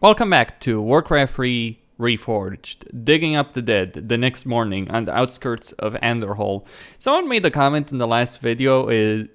Welcome back to Warcraft 3 Reforged, digging up the dead the next morning on the outskirts of Andorhal. Someone made a comment in the last video with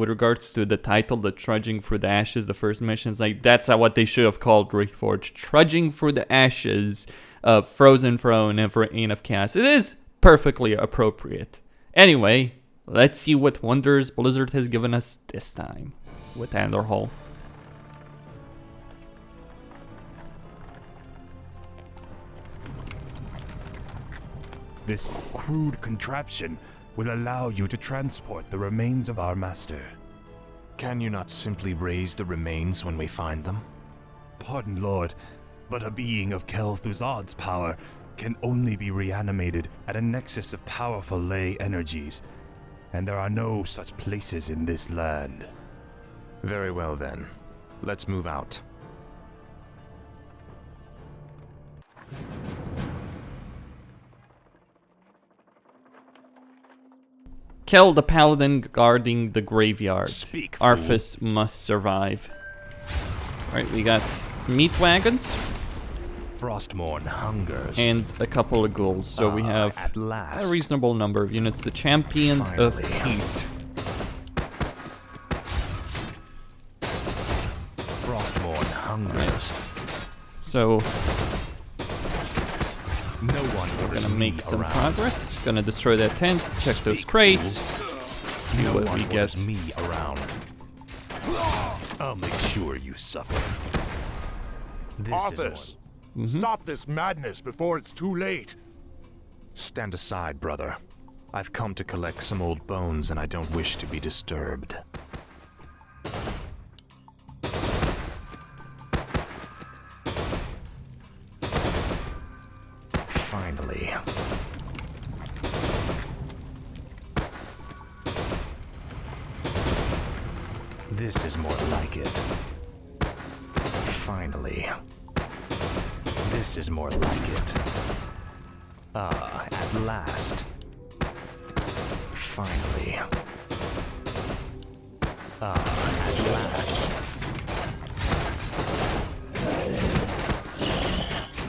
regards to the title, the Trudging Through the Ashes, the first mission. It's like, that's what they should have called Reforged, Trudging Through the Ashes of Frozen Throne and Reign of Chaos. It is perfectly appropriate. Anyway, let's see what wonders Blizzard has given us this time with Andorhal. This crude contraption will allow you to transport the remains of our master. Can you not simply raise the remains when we find them? Pardon, Lord, but a being of Kel'Thuzad's power can only be reanimated at a nexus of powerful ley energies, and there are no such places in this land. Very well then. Let's move out. Kill the paladin guarding the graveyard. Speak, fool. Arthas must survive. Alright, we got meat wagons Frostmourne hungers. and a couple of ghouls, so we have at last. a reasonable number of units. The Champions of Finally. Peace. Frostmourne hungers. So, No one orders gonna me make some around. progress. Gonna destroy that tent, check those Speak, crates, see No what one we orders get. me around. I'll make sure you suffer. This Arthas, Mhm. stop this madness before it's too late. Stand aside, brother. I've come to collect some old bones and I don't wish to be disturbed. Finally. This is more like it. Finally. This is more like it. At last. Finally. At last.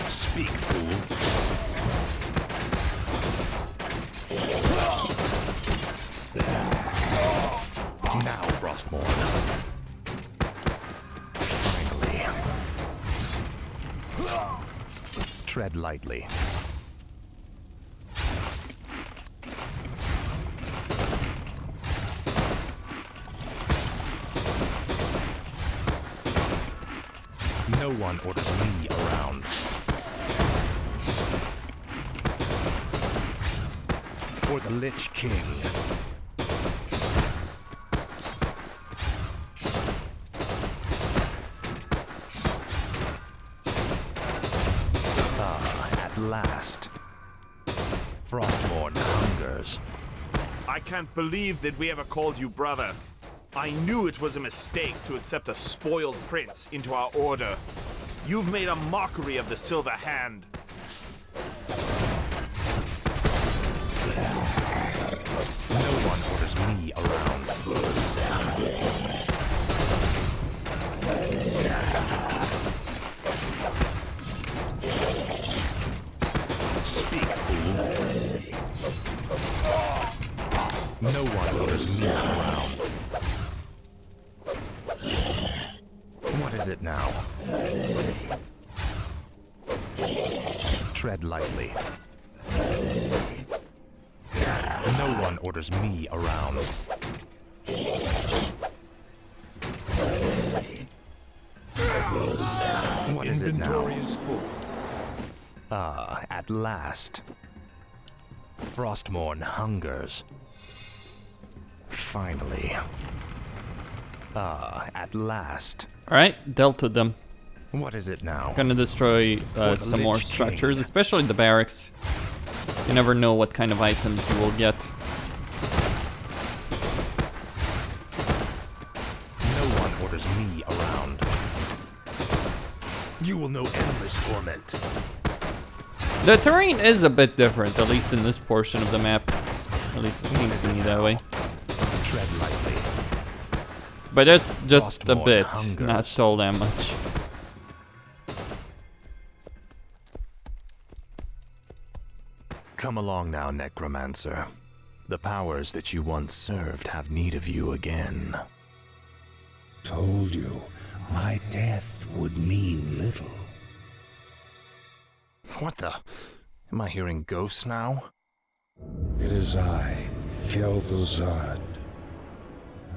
Speak, fool. Now, Frostmourne. Finally. Tread lightly. No one orders me around. For the Lich King. At last. Frostmourne hungers. I can't believe that we ever called you brother. I knew it was a mistake to accept a spoiled prince into our order. You've made a mockery of the Silver Hand. No one orders me around. Speak, fool. No one orders me around. What is it now? Tread lightly. No one orders me around. What is it now? Inventory is full. At last. Frostmourne hungers. Finally. At last. Alright, dealt with them. What is it now? Gonna destroy the some more Lich King. structures, especially the barracks. You never know what kind of items you will get. No one orders me around. You will know endless torment. The terrain is a bit different, at least in this portion of the map. At least it seems to me that way. Tread lightly. But it's just a Frostmourne bit, hungers. not all that much. Come along now, Necromancer. The powers that you once served have need of you again. Told you, my death would mean little. What the? Am I hearing ghosts now? It is I, Kel'Thuzad.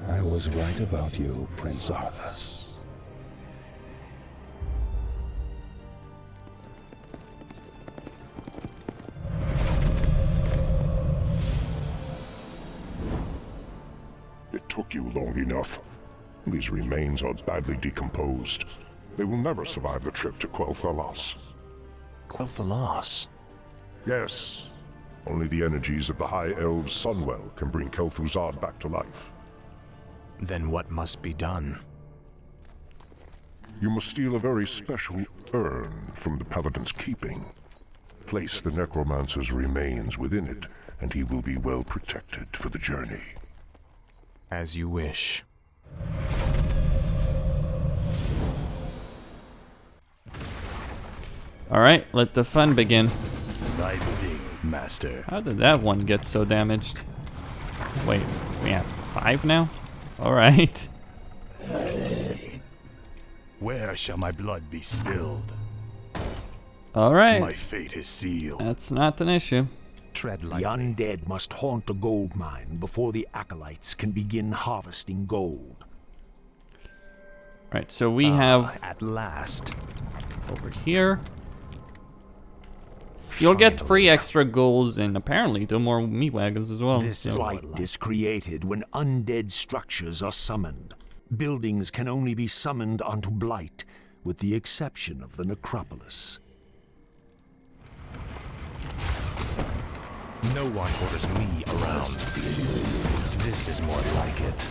I was right about you, Prince Arthas. It took you long enough. These remains are badly decomposed. They will never survive the trip to Quel'Thalas. Quel'Thalas? Yes. Only the energies of the High Elves' Sunwell can bring Kel'Thuzad back to life. Then what must be done? You must steal a very special urn from the Paladin's keeping. Place the Necromancer's remains within it, and he will be well protected for the journey. As you wish. Alright, let the fun begin. Thy bidding, master. How did that one get so damaged? Wait, we have 5 now? Alright. Where shall my blood be spilled? My Alright. fate is sealed. That's not an issue. Tread The lightly. undead must haunt the gold mine before the acolytes can begin harvesting gold. Right, so we have At last. over here. You'll get 3 extra goals and apparently 2 more meat wagons as well. This is So- Blight is created when undead structures are summoned. Buildings can only be summoned onto Blight, with the exception of the necropolis. No one orders me around. This is more like it.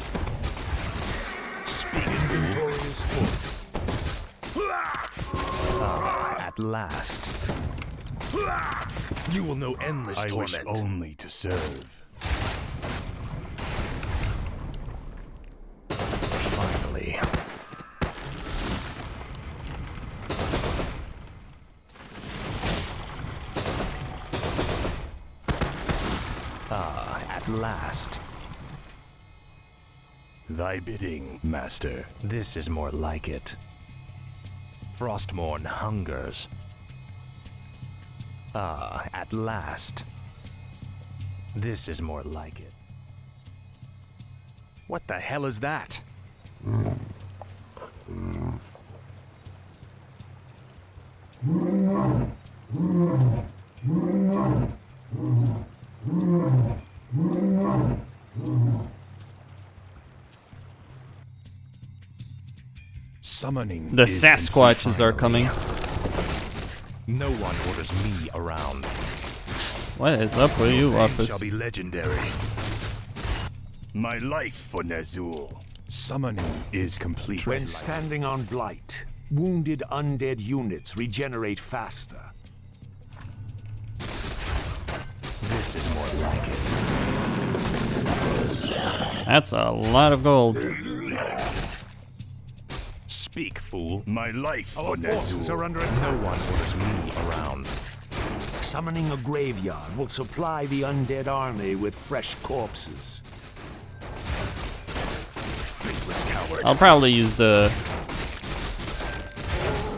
Speak inventorious form. At last. You will know endless I wish torment. only to serve. Finally. At last. Thy bidding, master. This is more like it. Frostmourne hungers. At last. This is more like it. What the hell is that? Summoning. The is Sasquatches are coming. No one orders me around. What is up with you, Fame Arthas? shall be legendary. My life for Ner'zhul. Summoning is complete. When standing on Blight, wounded undead units regenerate faster. This is more like it. That's a lot of gold. Speak, fool. My life for Forces are Ner'zhul. under No attack. one orders me around. Summoning a graveyard will supply the undead army with fresh corpses. Faithless coward. I'll probably use the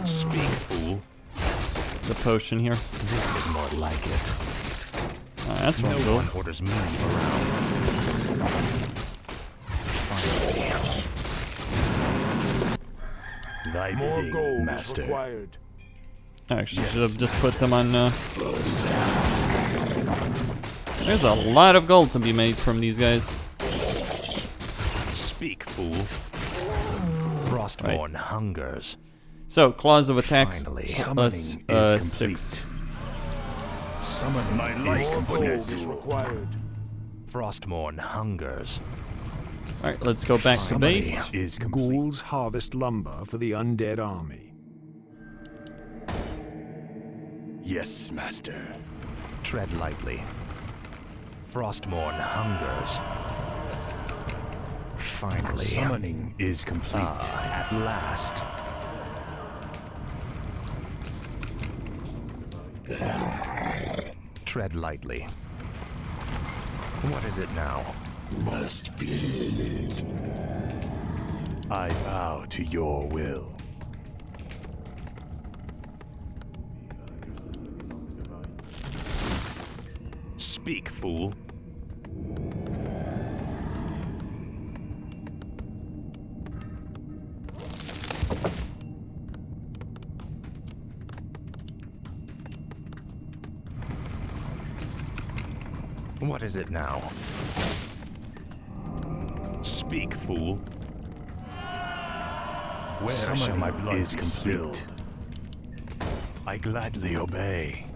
Speak, fool. potion here. This is more like it. That's one No gold. one orders me around. Finally. Thy More bidding, gold master. is required. Actually, Yes, should have just put them on. There's a lot of gold to be made from these guys. Speak, fool. Frostmourne hungers. So, claws of attacks Finally. plus Summoning is 6. complete. Summoning my life More for gold is Ner'zhul. required. Frostmourne hungers. Alright, let's go back to Summoning base. is complete. Ghouls harvest lumber for the undead army. Yes, master. Tread lightly. Frostmourne hungers. Finally. Summoning is complete. At last. Tread lightly. What is it now? Must feel it. I bow to your will. Speak, fool. What is it now? Speak, fool. Where shall my blood is complete? I gladly obey.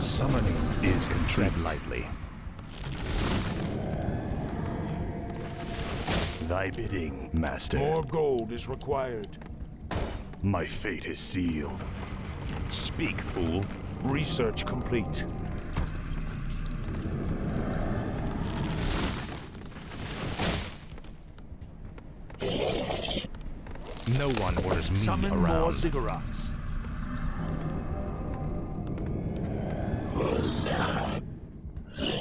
Summoning is complete. Tread lightly. Thy bidding, Master. More gold is required. My fate is sealed. Speak, fool. Research complete. No one orders me Summon around. more ziggurats.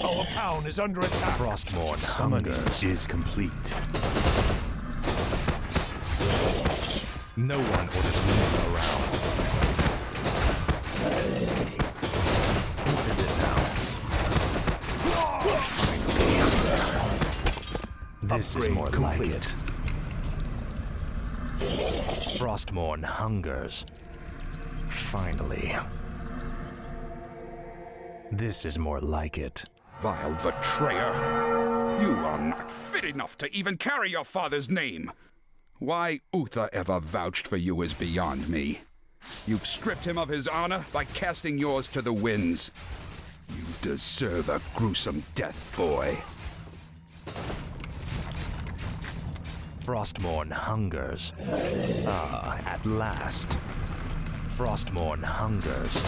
Our town is under attack. Frostmourne Summoning hungers. is complete. No one orders me around. What is it now? Finally. This is more like it. Frostmourne hungers. Finally. This is more like it. Vile betrayer! You are not fit enough to even carry your father's name! Why Uther ever vouched for you is beyond me. You've stripped him of his honor by casting yours to the winds. You deserve a gruesome death, boy. Frostmourne hungers. Ah, at last. Frostmourne hungers.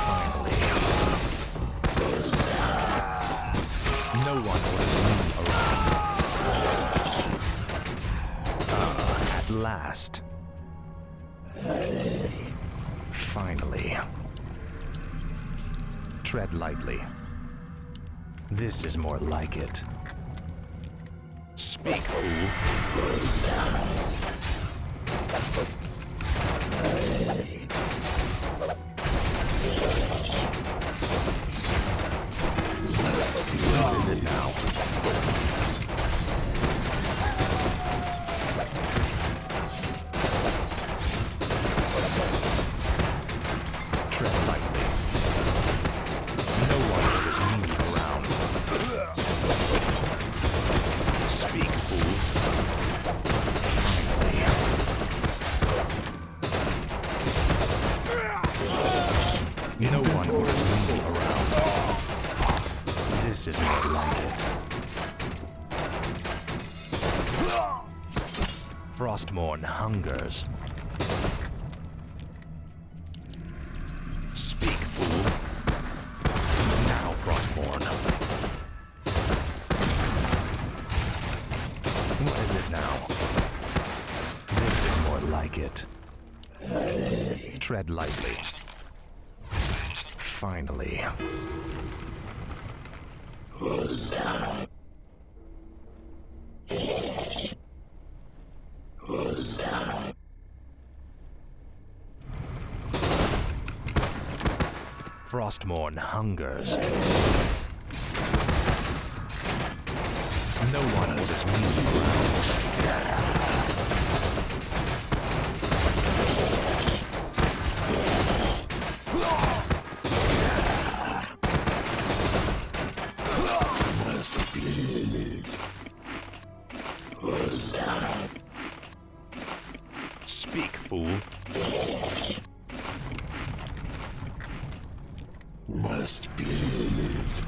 Finally. No one orders me around. Ah, at last. Finally. Tread lightly. This is more like it. Speak, fool. What is it now? Tread lightly. No one orders me around. Speak, fool. Finally. No one orders me around. This is more like it. Frostmourne hungers. Speak, fool. Now, Frostmourne. What is it now? This is more like it. Tread lightly. Finally. Frostmourne hungers. No one orders me around. Speak, fool. Must feel it.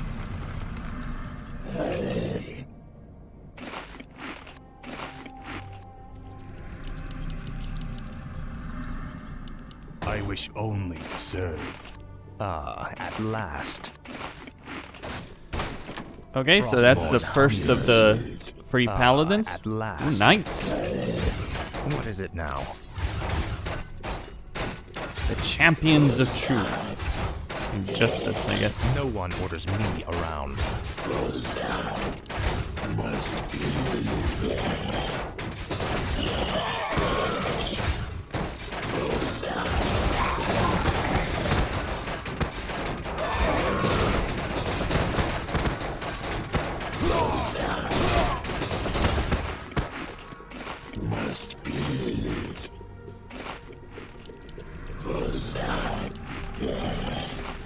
I wish only to serve. At last. Okay, so that's the first of the 3 paladins. At last. Ooh, knights. What is it now? The champions of truth. And justice, I guess. No one orders me around.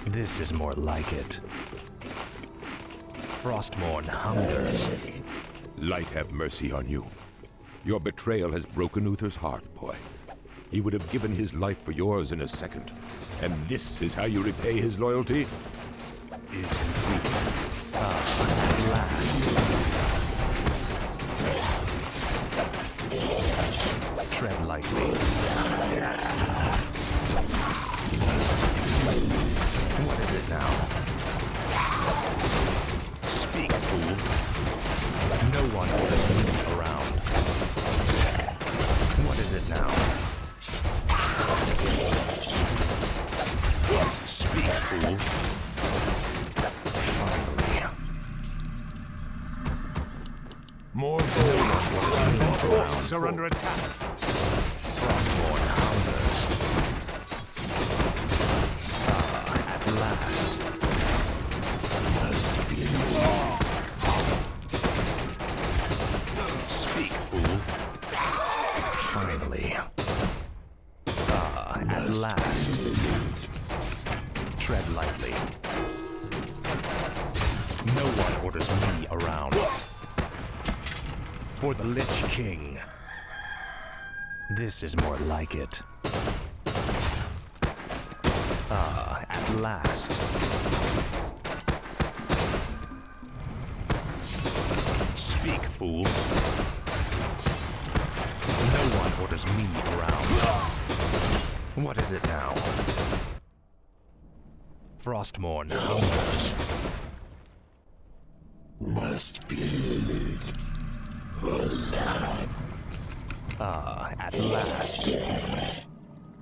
This is more like it. Frostmourne hungers. Light have mercy on you. Your betrayal has broken Uther's heart, boy. He would have given his life for yours in a second. And this is how you repay his loyalty? Is complete. At last. Tread lightly. What is it now? Speak, fool. No one orders me around. What is it now? Speak, fool. Finally. More bones. Our forces are under attack. Frostmourne hungers. At last. Speak, fool. Finally. At last. Tread lightly. No one orders me around. For the Lich King. This is more like it. At last. Speak, fool. No one orders me around. What is it now? Frostmourne hungers. Must be. At last.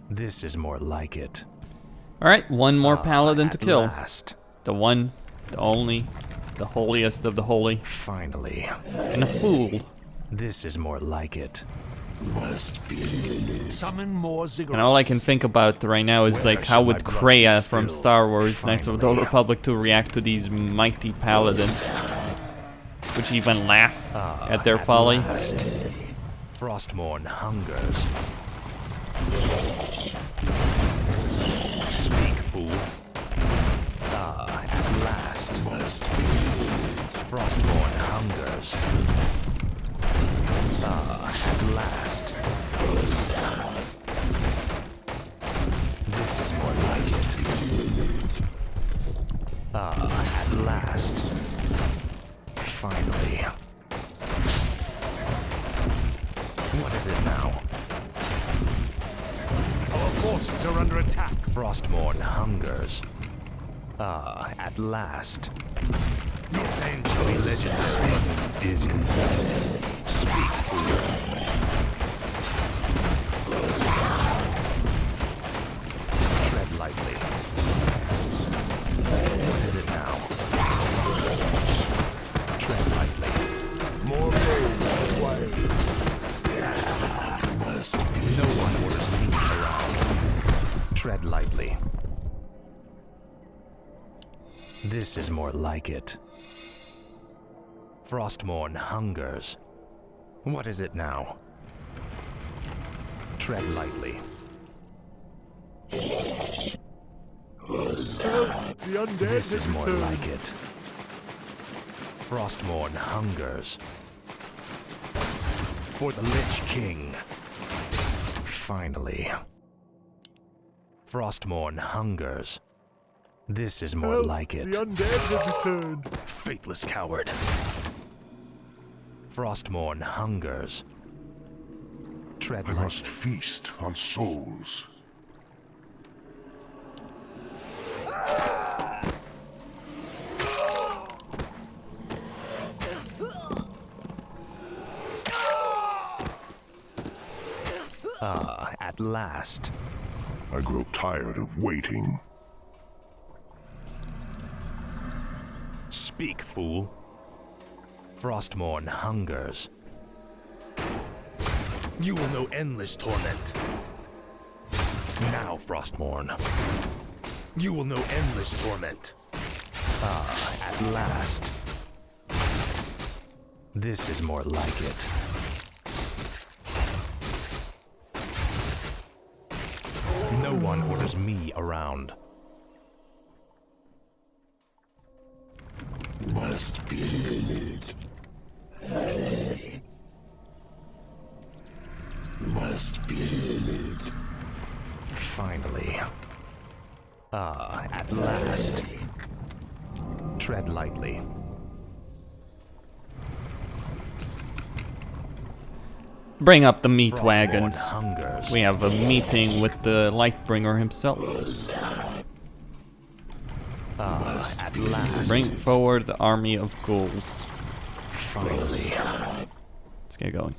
This is more like it. Alright, one more paladin to At kill. last. The one, the only, the holiest of the holy. Finally. And a fool. This is more like it. Summon more ziggurats. And all I can think about right now is like, how would Kreia from Star Wars Knights of the Old Republic 2 react to these mighty paladins? Would she even laugh at their folly? Last. Frostmourne hungers. Speak, fool. At last. Frostmourne hungers. At last. This is more like it. At last. Finally. What is it now? Our forces are under attack. Frostmourne hungers. At last. Your end shall be legendary. Is complete. Speak, fool. Tread lightly. What is it now? Tread lightly. More bones required. No one orders me around. Tread lightly. This is more like it. Frostmourne hungers. What is it now? Tread lightly. The undead This is has more returned. like it. Frostmourne hungers. For the Lich King. Finally. Frostmourne hungers. This is more like it. The undead have returned. Faithless coward. Frostmourne hungers. Tread I lightly. must feast on souls. Ah, at last. I grow tired of waiting. Speak, fool. Frostmourne hungers. You will know endless torment. Now, Frostmourne. You will know endless torment. Ah, at last. This is more like it. No one orders me around. Must feel it. Must feel it. Finally. Ah, at last. Tread lightly. Bring up the meat Frostmourne wagons. hungers. We have a meeting with the Lightbringer himself. Ah, at last. Bring forward the army of ghouls. Finally. Let's get going.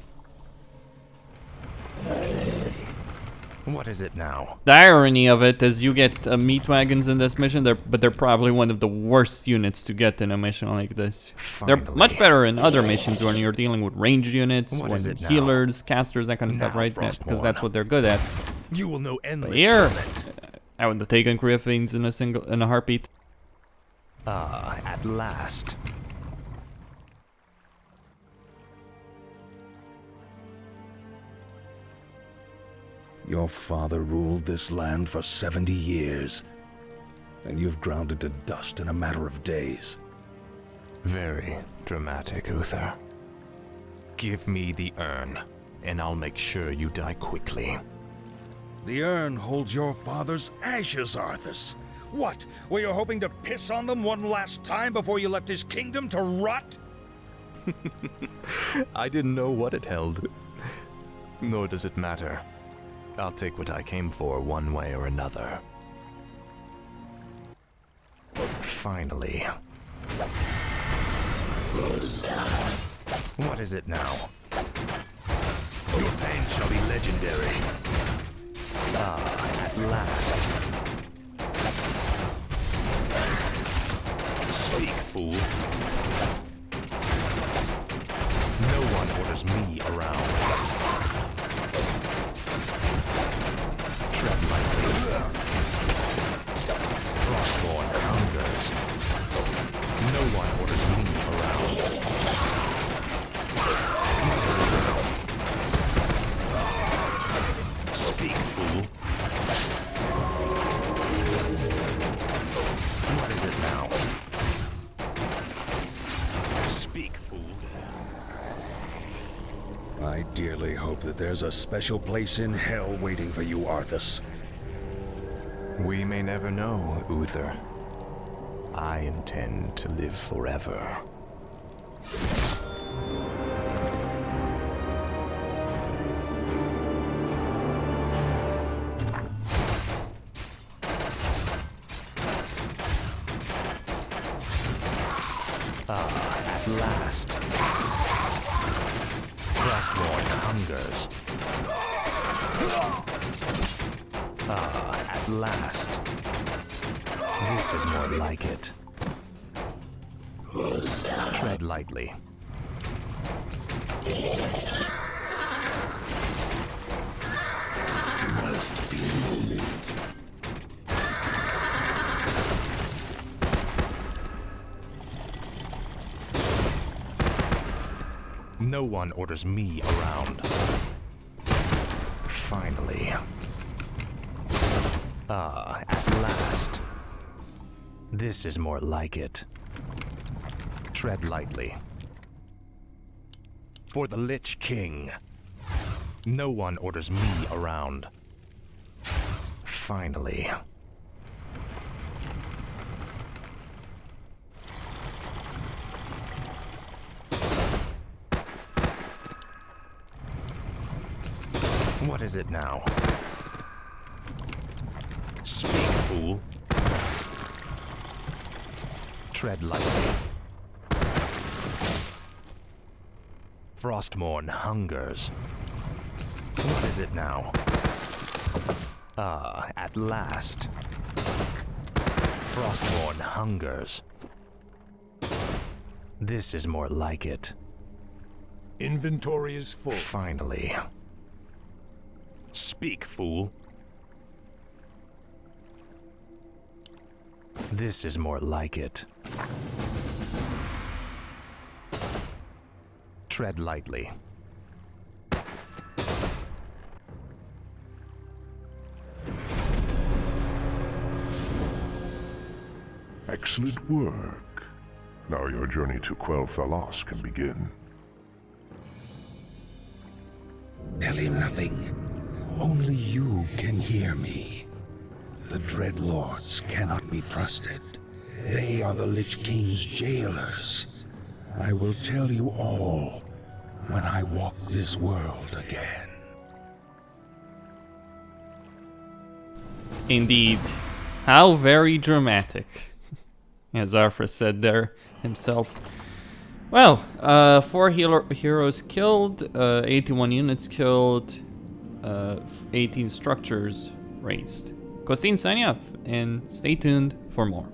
What is it now? The irony of it is you get meat wagons in this mission, but they're probably one of the worst units to get in a mission like this. They're much better in other missions when you're dealing with ranged units, What is it now? healers, casters, that kind of stuff, Now, right? Because Frostmourne. that's what they're good at. You will know But endless here, torment. I would have taken Griffins in a heartbeat. Ah, at last. Your father ruled this land for 70 years, and you've ground it to dust in a matter of days. Very dramatic, Uther. Give me the urn, and I'll make sure you die quickly. The urn holds your father's ashes, Arthas. What? Were you hoping to piss on them one last time before you left his kingdom to rot? I didn't know what it held. Nor does it matter. I'll take what I came for one way or another. Finally. What is it now? Your pain shall be legendary. Ah, at last. Speak, fool. No one orders me around. Tread lightly. Frostmourne hungers. No one orders me around. Speak, fool. What is it now? Speak, fool. I dearly hope that there's a special place in hell waiting for you, Arthas. We may never know, Uther. I intend to live forever. Ah, at last. Frostmourne hungers. Ah, at last. This is more like it. Tread lightly. Must be. No one orders me around. Finally. Ah, at last. This is more like it. Tread lightly. For the Lich King. No one orders me around. Finally. What is it now? Speak, fool. Tread lightly. Frostmourne hungers. What is it now? Ah, at last. Frostborn hungers. This is more like it. Inventory is full. Finally. Speak, fool. This is more like it. Tread lightly. Excellent work. Now your journey to Quel'Thalas can begin. Tell him nothing. Only you can hear me. The Dreadlords cannot be trusted. They are the Lich King's jailers. I will tell you all when I walk this world again. Indeed. How very dramatic. As Arthas said there himself. Well, 4 heroes killed, 81 units killed, 18 structures razed. Costin signing off, and stay tuned for more.